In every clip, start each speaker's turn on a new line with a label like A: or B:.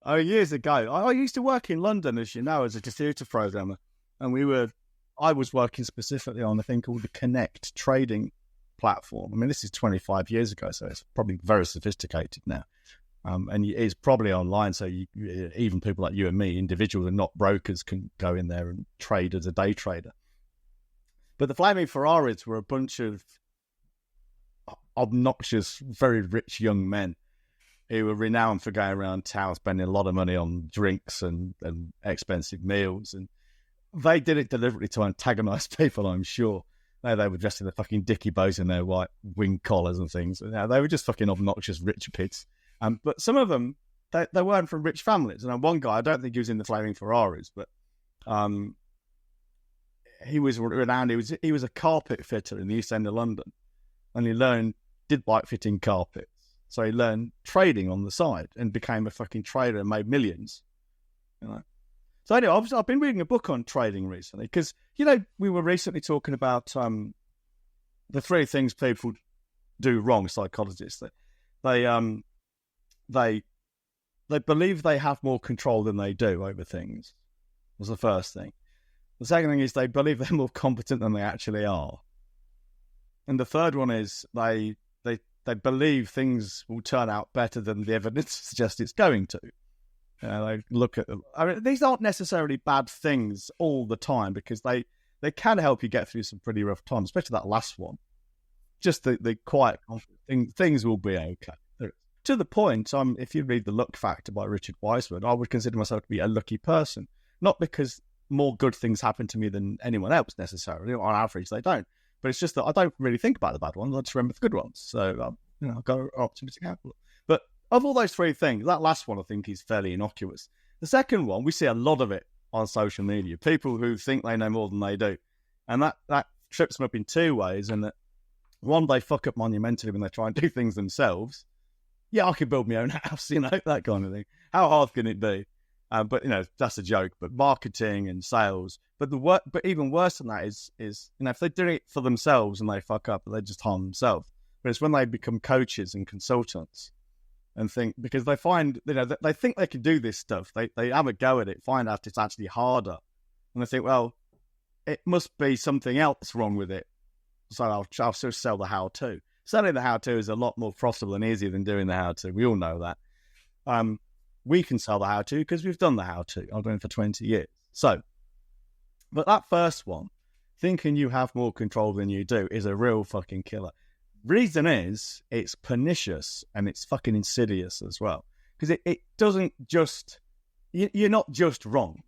A: Oh, years ago, I used to work in London, as you know, as a distributor programmer, and I was working specifically on a thing called the Connect trading platform. I mean, this is 25 years ago, so it's probably very sophisticated now. And it's probably online, so even people like you and me, individuals and not brokers, can go in there and trade as a day trader. But the Flaming Ferraris were a bunch of obnoxious, very rich young men who were renowned for going around town spending a lot of money on drinks and expensive meals. And they did it deliberately to antagonize people, I'm sure. They were dressed in their fucking dicky bows and their white wing collars and things. They were just fucking obnoxious rich kids. But some of them, they weren't from rich families. And one guy, I don't think he was in the Flaming Ferraris, but he was renowned. He was a carpet fitter in the East End of London. And he did bike fitting carpets. So he learned trading on the side and became a fucking trader and made millions. You know. So anyway, I've been reading a book on trading recently because, you know, we were recently talking about the 3 things people do wrong, psychologists. They believe they have more control than they do over things, was the first thing. The second thing is they believe they're more competent than they actually are. And the third one is they believe things will turn out better than the evidence suggests it's going to. They look at them. I mean, these aren't necessarily bad things all the time because they can help you get through some pretty rough times, especially that last one. Just the quiet confidence. Things will be okay. To the point, if you read The Luck Factor by Richard Wiseman, I would consider myself to be a lucky person. Not because more good things happen to me than anyone else necessarily. On average, they don't. But it's just that I don't really think about the bad ones. I just remember the good ones. So, I've got an optimistic outlook. But of all those 3 things, that last one I think is fairly innocuous. The second one, we see a lot of it on social media. People who think they know more than they do. And that trips them up in 2 ways. And that, one, they fuck up monumentally when they try and do things themselves. Yeah, I could build my own house, that kind of thing. How hard can it be? But, that's a joke. But marketing and sales. But even worse than that is if they do it for themselves and they fuck up, they just harm themselves. But it's when they become coaches and consultants and think, because they find, they think they can do this stuff. They have a go at it, find out it's actually harder. And they think, well, it must be something else wrong with it. So I'll just sell the how-to. Selling the how-to is a lot more profitable and easier than doing the how-to. We all know that. We can sell the how-to because we've done the how-to. I've done it for 20 years. So, but that first one, thinking you have more control than you do, is a real fucking killer. Reason is, it's pernicious and it's fucking insidious as well. Because it doesn't just... You're not just wrong.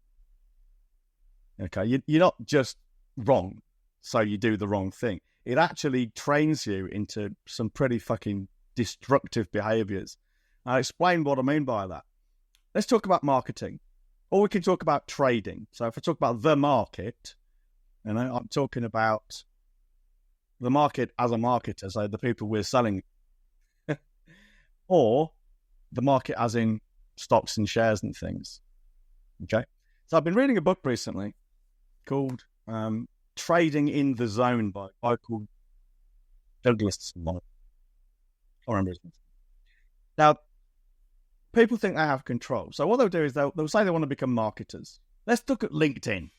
A: Okay? You're not just wrong, so you do the wrong thing. It actually trains you into some pretty fucking destructive behaviours. I'll explain what I mean by that. Let's talk about marketing. Or we can talk about trading. So if I talk about the market, I'm talking about the market as a marketer, so the people we're selling, or the market as in stocks and shares and things. Okay? So I've been reading a book recently called Trading in the Zone by a guy called Douglas. I remember his name. Now, people think they have control. So what they'll do is they'll say they want to become marketers. Let's look at LinkedIn.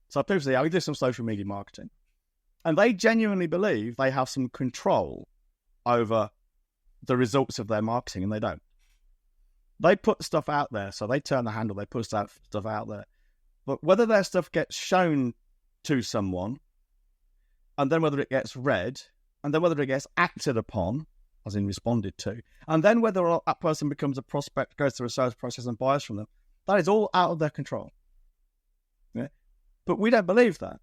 A: So people say, I do some social media marketing. And they genuinely believe they have some control over the results of their marketing, and they don't. They put stuff out there, so they turn the handle, they put stuff out there. But whether their stuff gets shown to someone, and then whether it gets read, and then whether it gets acted upon, as in responded to, and then whether or not that person becomes a prospect, goes through a sales process and buys from them, that is all out of their control. Yeah? But we don't believe that.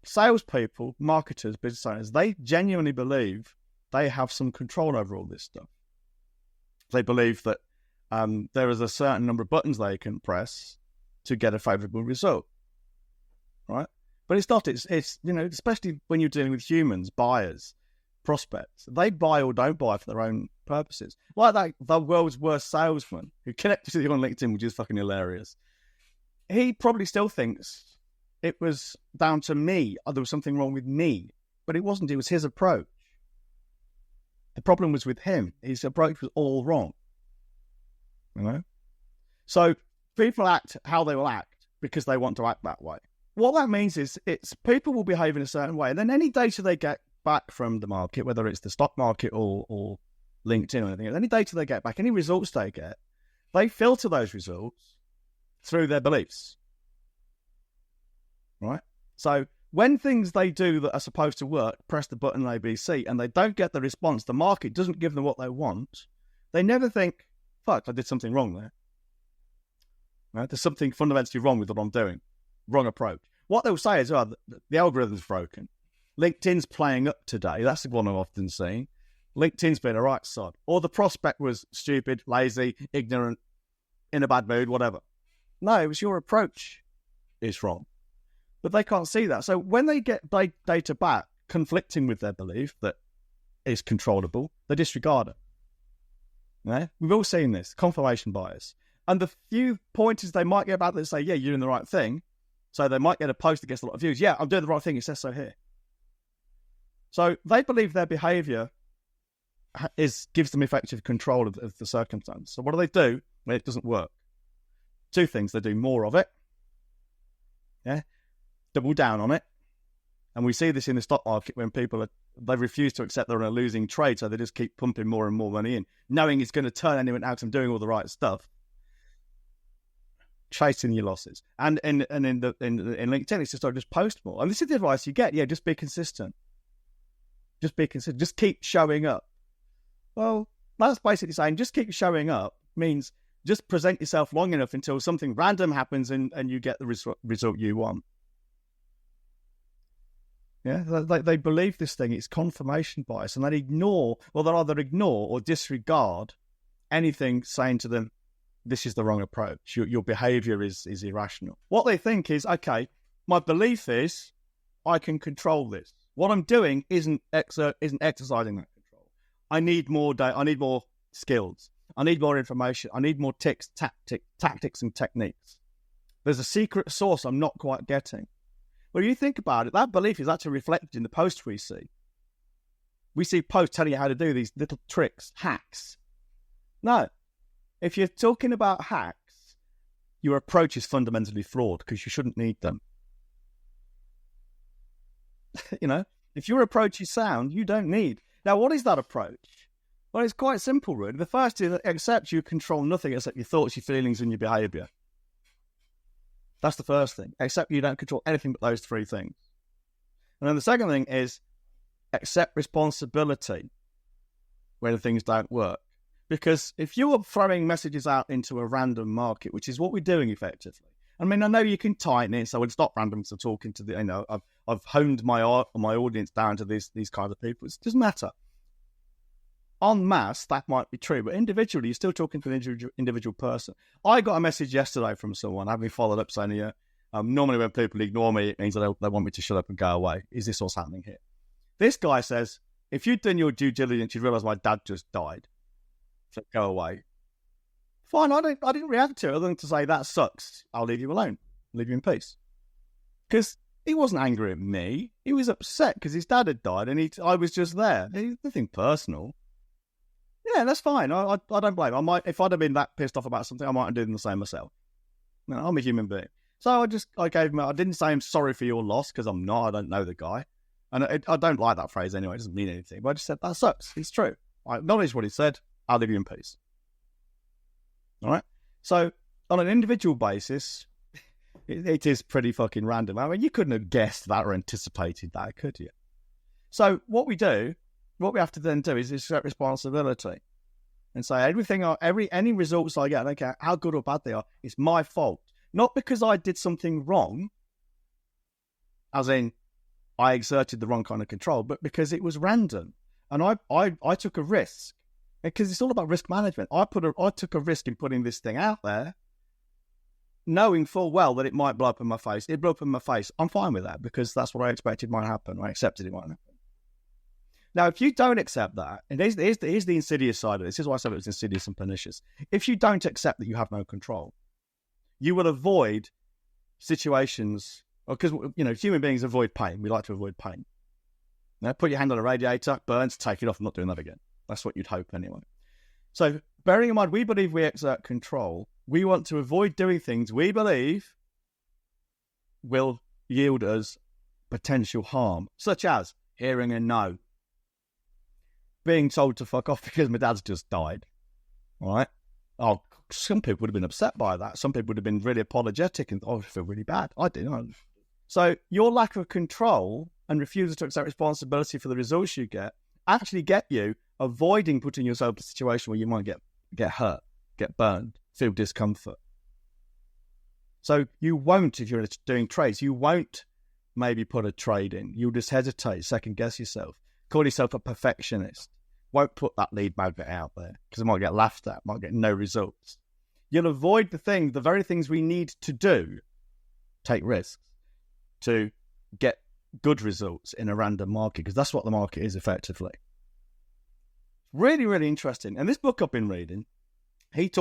A: Salespeople, marketers, business owners, they genuinely believe they have some control over all this stuff. They believe that there is a certain number of buttons they can press to get a favourable result, right? But it's not. It's especially when you're dealing with humans, buyers, prospects. They buy or don't buy for their own purposes. Like that, the world's worst salesman who connected to you on LinkedIn, which is fucking hilarious. He probably still thinks it was down to me, or there was something wrong with me. But it wasn't. It was his approach. The problem was with him. His approach was all wrong. You know? So people act how they will act because they want to act that way. What that means is it's people will behave in a certain way, and then any data they get back from the market, whether it's the stock market or LinkedIn or anything, any data they get back, any results they get, they filter those results through their beliefs, right? So when things they do that are supposed to work, press the button ABC, and they don't get the response, the market doesn't give them what they want, they never think, fuck, I did something wrong there. Right? There's something fundamentally wrong with what I'm doing. Wrong approach. What they'll say is, oh, the algorithm's broken. LinkedIn's playing up today. That's the one I've often seen. LinkedIn's been a right sod. Or the prospect was stupid, lazy, ignorant, in a bad mood, whatever. No, it was your approach is wrong. But they can't see that. So when they get data back conflicting with their belief that is controllable, they disregard it. Yeah? We've all seen this, confirmation bias. And the few pointers they might get back that say, yeah, you're doing the right thing. So they might get a post that gets a lot of views. Yeah, I'm doing the right thing. It says so here. So they believe their behavior gives them effective control of the circumstance. So what do when it doesn't work? Two things. They do more of it. Yeah. Double down on it. And we see this in the stock market when they refuse to accept they're in a losing trade, so they just keep pumping more and more money in, knowing it's going to turn anyone out and doing all the right stuff. Chasing your losses. And in LinkedIn, it's just post more. And this is the advice you get. Yeah, just be consistent. Just be consistent. Just keep showing up. Well, that's basically saying just keep showing up means just present yourself long enough until something random happens and you get the result you want. Yeah, they believe this thing. It's confirmation bias, and they either ignore or disregard anything saying to them, this is the wrong approach. Your behavior is irrational. What they think is, okay, my belief is I can control this. What I'm doing isn't exercising that control. I need more data. I need more skills. I need more information. I need more tactics and techniques. There's a secret sauce I'm not quite getting. Well, you think about it, that belief is actually reflected in the posts we see. We see posts telling you how to do these little tricks, hacks. No. If you're talking about hacks, your approach is fundamentally flawed because you shouldn't need them. If your approach is sound, you don't need. Now, what is that approach? Well, it's quite simple, really. The first is accept you control nothing except your thoughts, your feelings, and your behavior. That's the first thing. Accept you don't control anything but those three things. And then the second thing is accept responsibility when things don't work. Because if you are throwing messages out into a random market, which is what we're doing effectively. I mean, I know you can tighten it, so it's not random to talking to I've honed my audience down to these kinds of people. It doesn't matter. En masse, that might be true, but individually, you're still talking to an individual person. I got a message yesterday from someone, having followed up, saying, normally when people ignore me, it means that they want me to shut up and go away. Is this what's happening here? This guy says, if you'd done your due diligence, you'd realise my dad just died. So go away. Fine, I didn't react to it other than to say, that sucks. I'll leave you alone. Leave you in peace. Because he wasn't angry at me. He was upset because his dad had died and I was just there. Nothing personal. Yeah, that's fine. I don't blame him. If I'd have been that pissed off about something, I might have done the same myself. No, I'm a human being. So I gave him, I didn't say I'm sorry for your loss because I'm not. I don't know the guy. And I don't like that phrase anyway. It doesn't mean anything. But I just said, that sucks. It's true. I acknowledge what he said. I'll leave you in peace. All right? So on an individual basis, it is pretty fucking random. I mean, you couldn't have guessed that or anticipated that, could you? So what we have to then do is accept responsibility and say any results I get, I don't care how good or bad they are, it's my fault. Not because I did something wrong, as in I exerted the wrong kind of control, but because it was random. And I took a risk. Because it's all about risk management. I took a risk in putting this thing out there, knowing full well that it might blow up in my face. It blew up in my face. I'm fine with that because that's what I expected might happen. I accepted it might happen. Now, if you don't accept that, and here's the insidious side of this. This is why I said it was insidious and pernicious. If you don't accept that you have no control, you will avoid situations, because human beings avoid pain. We like to avoid pain. Now, put your hand on a radiator, burns, take it off. I'm not doing that again. That's what you'd hope anyway. So bearing in mind, we believe we exert control. We want to avoid doing things we believe will yield us potential harm, such as hearing a no, being told to fuck off because my dad's just died. All right. Oh, some people would have been upset by that. Some people would have been really apologetic and, I feel really bad. I didn't. So your lack of control and refusal to accept responsibility for the results you get actually get you avoiding putting yourself in a situation where you might get hurt, get burned, feel discomfort. So you won't, if you're doing trades, you won't maybe put a trade in. You'll just hesitate, second guess yourself, call yourself a perfectionist. Won't put that lead magnet out there because it might get laughed at, might get no results. You'll avoid the very things we need to do, take risks, to get good results in a random market, because that's what the market is effectively. Really, really interesting. And this book I've been reading, he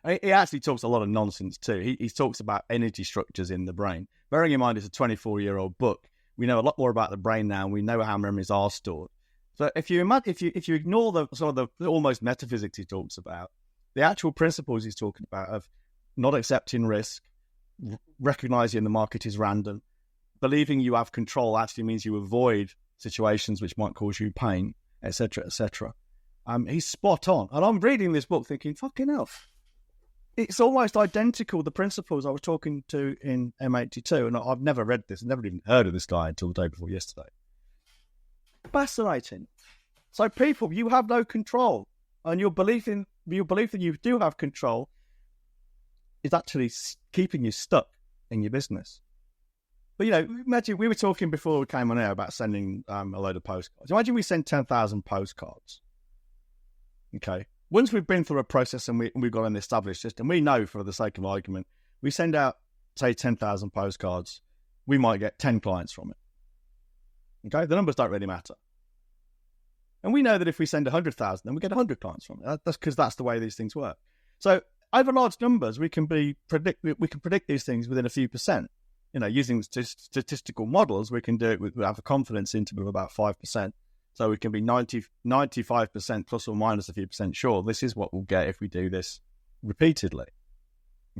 A: actually talks a lot of nonsense too. He talks about energy structures in the brain. Bearing in mind it's a 24-year-old book, we know a lot more about the brain now, and we know how memories are stored. So if you ignore some of the almost metaphysics he talks about, the actual principles he's talking about of not accepting risk, recognizing the market is random, believing you have control actually means you avoid situations which might cause you pain, etc., etc. He's spot on. And I'm reading this book thinking, fucking hell, it's almost identical, the principles I was talking to in M82, and I've never read this, never even heard of this guy until the day before yesterday. Fascinating. So people, you have no control, and your belief that you do have control is actually keeping you stuck in your business. But, imagine we were talking before we came on air about sending a load of postcards. Imagine we send 10,000 postcards. Okay. Once we've been through a process and we've got an established system, we know, for the sake of argument, we send out, say, 10,000 postcards, we might get 10 clients from it. Okay, the numbers don't really matter. And we know that if we send 100,000, then we get 100 clients from it. That's because that's the way these things work. So over large numbers, we can predict these things within a few percent. Using statistical models, we can do it we have a confidence interval of about 5%. So we can be 95% plus or minus a few percent sure this is what we'll get if we do this repeatedly.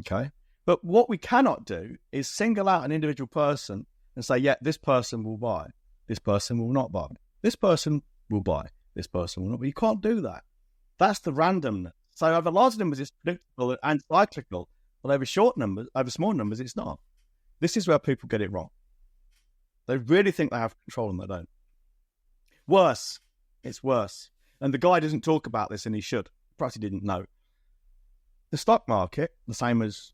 A: Okay? But what we cannot do is single out an individual person and say, yeah, this person will buy. This person will not buy. This person will buy. This person will not buy. You can't do that. That's the randomness. So over large numbers, it's predictable and cyclical. But over small numbers, it's not. This is where people get it wrong. They really think they have control and they don't. Worse. It's worse. And the guy doesn't talk about this, and he should. Perhaps he didn't know. The stock market, the same as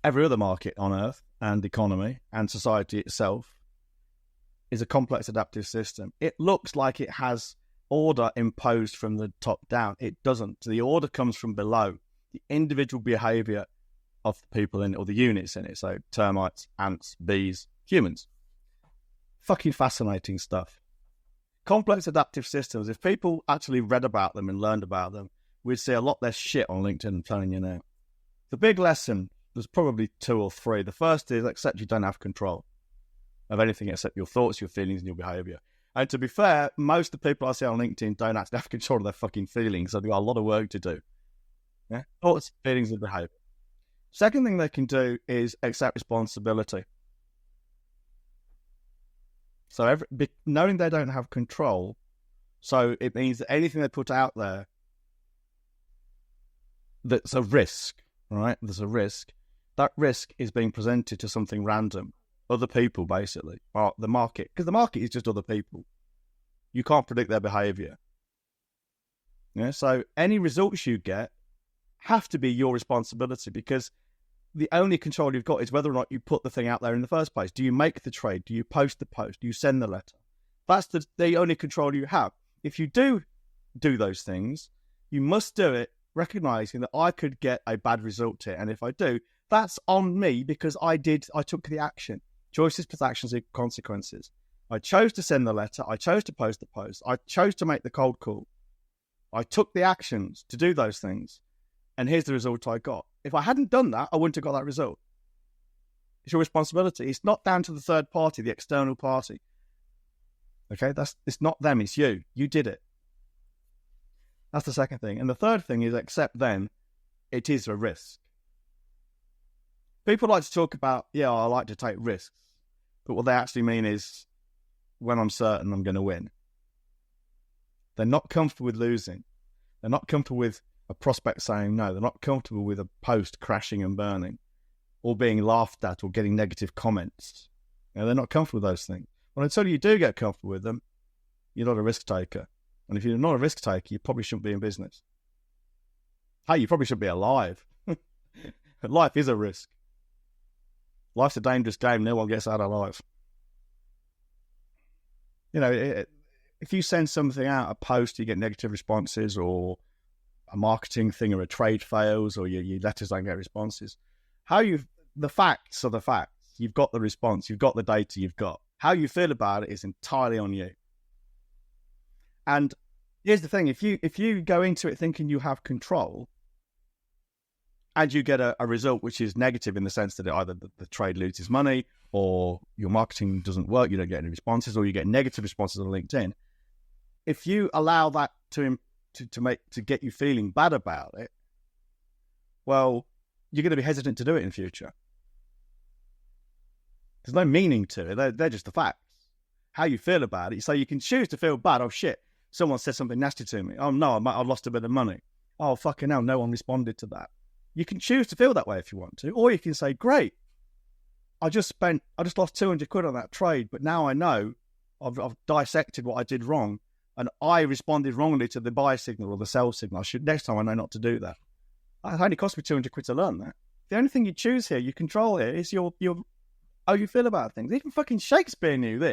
A: every other market on Earth and economy and society itself, is a complex adaptive system. It looks like it has order imposed from the top down. It doesn't. The order comes from below. The individual behavior of the people in it, or the units in it. So termites, ants, bees, humans. Fucking fascinating stuff. Complex adaptive systems. If people actually read about them and learned about them, we'd see a lot less shit on LinkedIn, I'm telling you now. The big lesson, there's probably 2 or 3. The first is accept you don't have control of anything except your thoughts, your feelings, and your behavior. And to be fair, most of the people I see on LinkedIn don't actually have control of their fucking feelings, so they've got a lot of work to do. Yeah? Thoughts, feelings, and behavior. Second thing they can do is accept responsibility. So knowing they don't have control, so it means that anything they put out there that's a risk, right? There's a risk. That risk is being presented to something random. Other people, basically, or the market. Because the market is just other people. You can't predict their behavior. Yeah. So any results you get have to be your responsibility, because the only control you've got is whether or not you put the thing out there in the first place. Do you make the trade? Do you post the post? Do you send the letter? That's the only control you have. If you do those things, you must do it recognizing that I could get a bad result here. And if I do, that's on me because I took the action. Choices plus actions equal consequences. I chose to send the letter. I chose to post the post. I chose to make the cold call. I took the actions to do those things. And here's the result I got. If I hadn't done that, I wouldn't have got that result. It's your responsibility. It's not down to the third party, the external party. Okay, it's not them, it's you. You did it. That's the second thing. And the third thing is accept then it is a risk. People like to talk about, yeah, I like to take risks. But what they actually mean is when I'm certain I'm going to win. They're not comfortable with losing. They're not comfortable with a prospect saying no. They're not comfortable with a post crashing and burning or being laughed at or getting negative comments. They're not comfortable with those things. Well, until you do get comfortable with them, you're not a risk taker. And if you're not a risk taker, you probably shouldn't be in business. Hey, you probably should be alive. But life is a risk. Life's a dangerous game. No one gets out alive. You know, if you send something out, a post, you get negative responses, or a marketing thing or a trade fails, or your letters don't get responses. The facts are the facts. You've got the response. You've got the data you've got. How you feel about it is entirely on you. And here's the thing. If you go into it thinking you have control and you get a result which is negative in the sense that either the trade loses money or your marketing doesn't work, you don't get any responses, or you get negative responses on LinkedIn, if you allow that to get you feeling bad about it, well, you're going to be hesitant to do it in future. There's no meaning to it. They're just the facts. How you feel about it. So you can choose to feel bad. Oh, shit, someone said something nasty to me. Oh, no, I lost a bit of money. Oh, fucking hell, no one responded to that. You can choose to feel that way if you want to. Or you can say, great, I just lost 200 quid on that trade, but now I know I've dissected what I did wrong, and I responded wrongly to the buy signal or the sell signal. Next time I know not to do that. It only cost me 200 quid to learn that. The only thing you choose here, you control here, is your how you feel about things. Even fucking Shakespeare knew this.